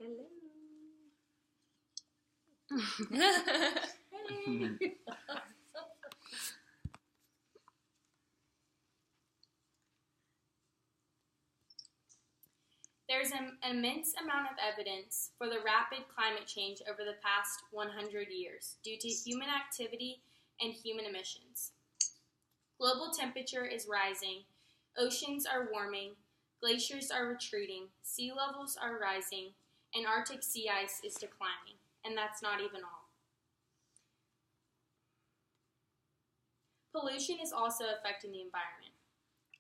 Hello. There's an immense amount of evidence for the rapid climate change over the past 100 years due to human activity and human emissions. Global temperature is rising, oceans are warming, glaciers are retreating, sea levels are rising, and Arctic sea ice is declining. And that's not even all. Pollution is also affecting the environment.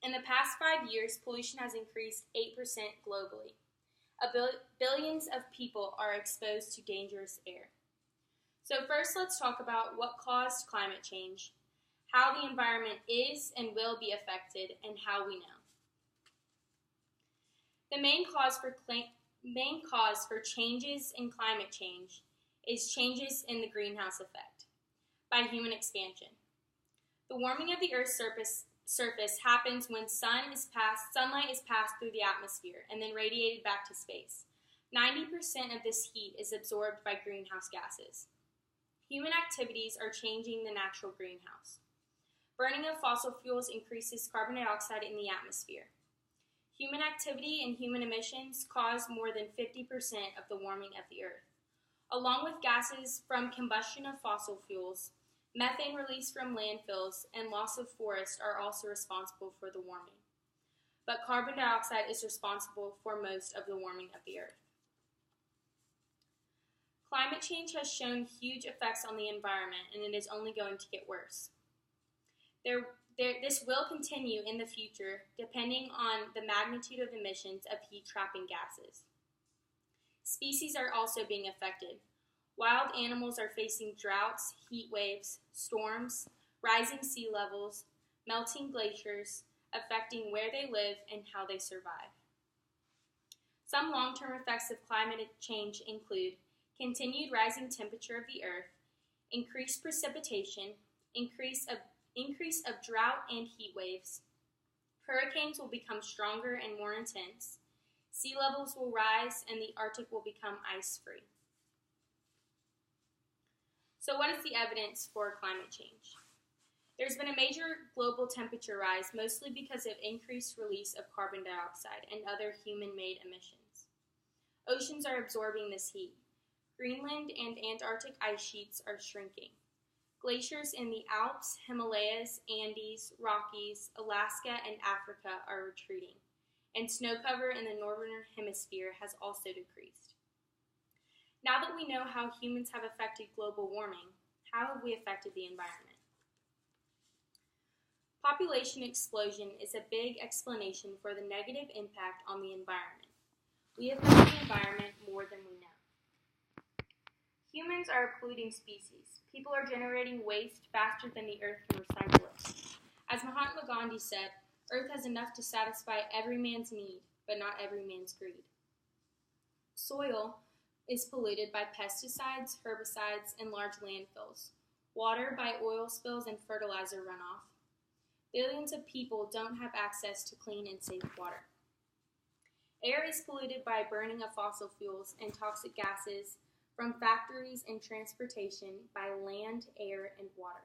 In the past 5 years, pollution has increased 8% globally. Billions of people are exposed to dangerous air. So first, let's talk about what caused climate change, how the environment is and will be affected, and how we know. The main cause for changes in climate change is changes in the greenhouse effect by human expansion. The warming of the Earth's surface happens when sunlight is passed through the atmosphere and then radiated back to space. 90% of this heat is absorbed by greenhouse gases. Human activities are changing the natural greenhouse. Burning of fossil fuels increases carbon dioxide in the atmosphere. Human activity and human emissions cause more than 50% of the warming of the Earth. Along with gases from combustion of fossil fuels, methane released from landfills and loss of forest are also responsible for the warming. But carbon dioxide is responsible for most of the warming of the Earth. Climate change has shown huge effects on the environment, and it is only going to get worse. This will continue in the future depending on the magnitude of emissions of heat-trapping gases. Species are also being affected. Wild animals are facing droughts, heat waves, storms, rising sea levels, melting glaciers, affecting where they live and how they survive. Some long-term effects of climate change include continued rising temperature of the Earth, increased precipitation, increase of drought and heat waves. Hurricanes will become stronger and more intense. Sea levels will rise and the Arctic will become ice-free. So what is the evidence for climate change? There's been a major global temperature rise, mostly because of increased release of carbon dioxide and other human-made emissions. Oceans are absorbing this heat. Greenland and Antarctic ice sheets are shrinking. Glaciers in the Alps, Himalayas, Andes, Rockies, Alaska, and Africa are retreating, and snow cover in the northern hemisphere has also decreased. Now that we know how humans have affected global warming, how have we affected the environment? Population explosion is a big explanation for the negative impact on the environment. We affect the environment more than we know. Humans are a polluting species. People are generating waste faster than the Earth can recycle it. As Mahatma Gandhi said, Earth has enough to satisfy every man's need, but not every man's greed. Soil is polluted by pesticides, herbicides, and large landfills. Water by oil spills and fertilizer runoff. Billions of people don't have access to clean and safe water. Air is polluted by burning of fossil fuels and toxic gases from factories and transportation by land, air, and water.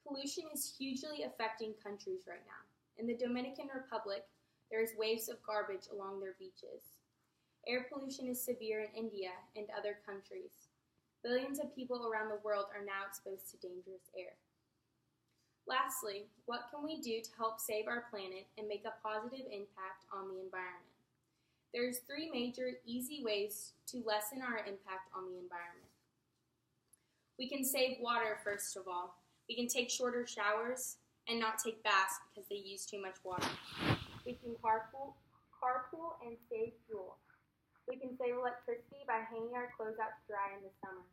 Pollution is hugely affecting countries right now. In the Dominican Republic, there is waves of garbage along their beaches. Air pollution is severe in India and other countries. Billions of people around the world are now exposed to dangerous air. Lastly, what can we do to help save our planet and make a positive impact on the environment? There's 3 major, easy ways to lessen our impact on the environment. We can save water, first of all. We can take shorter showers and not take baths because they use too much water. We can carpool and save fuel. We can save electricity by hanging our clothes out to dry in the summer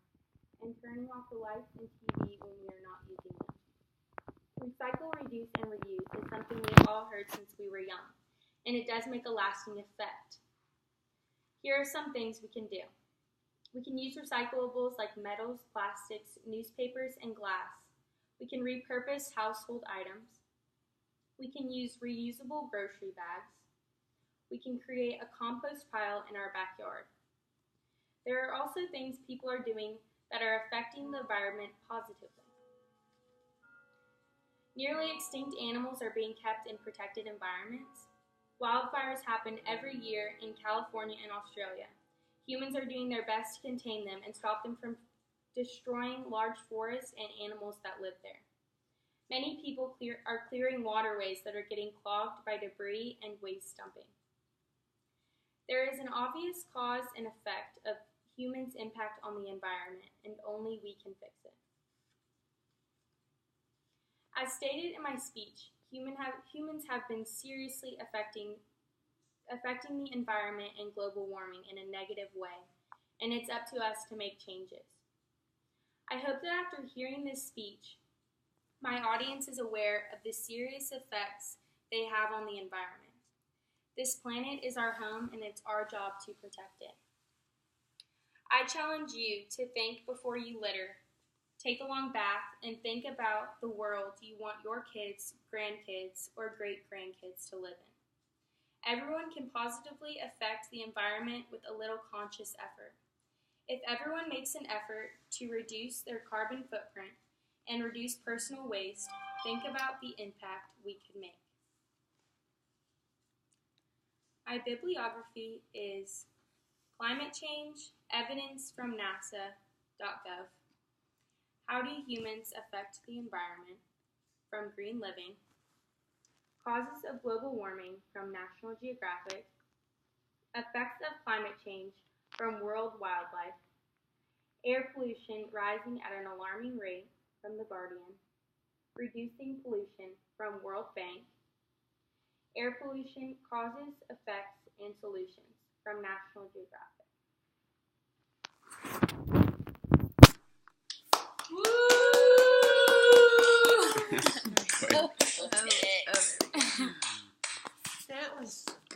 and turning off the lights and TV when we are not using them. Recycle, reduce, and reuse is something we've all heard since we were young, and it does make a lasting effect. Here are some things we can do. We can use recyclables like metals, plastics, newspapers, and glass. We can repurpose household items. We can use reusable grocery bags. We can create a compost pile in our backyard. There are also things people are doing that are affecting the environment positively. Nearly extinct animals are being kept in protected environments. Wildfires happen every year in California and Australia. Humans are doing their best to contain them and stop them from destroying large forests and animals that live there. Many people are clearing waterways that are getting clogged by debris and waste dumping. There is an obvious cause and effect of humans' impact on the environment, and only we can fix it. As stated in my speech, humans have been seriously affecting the environment and global warming in a negative way, and it's up to us to make changes. I hope that after hearing this speech, my audience is aware of the serious effects they have on the environment. This planet is our home, and it's our job to protect it. I challenge you to think before you litter, take a long bath, and think about the world you want your kids, grandkids, or great-grandkids to live in. Everyone can positively affect the environment with a little conscious effort. If everyone makes an effort to reduce their carbon footprint and reduce personal waste, think about the impact we could make. My bibliography is Climate Change, Evidence from NASA.gov, How Do Humans Affect the Environment from Green Living, Causes of Global Warming from National Geographic, Effects of Climate Change from World Wildlife, Air Pollution Rising at an Alarming Rate from The Guardian, Reducing Pollution from World Bank, Air Pollution Causes, Effects, and Solutions from National Geographic. Woo!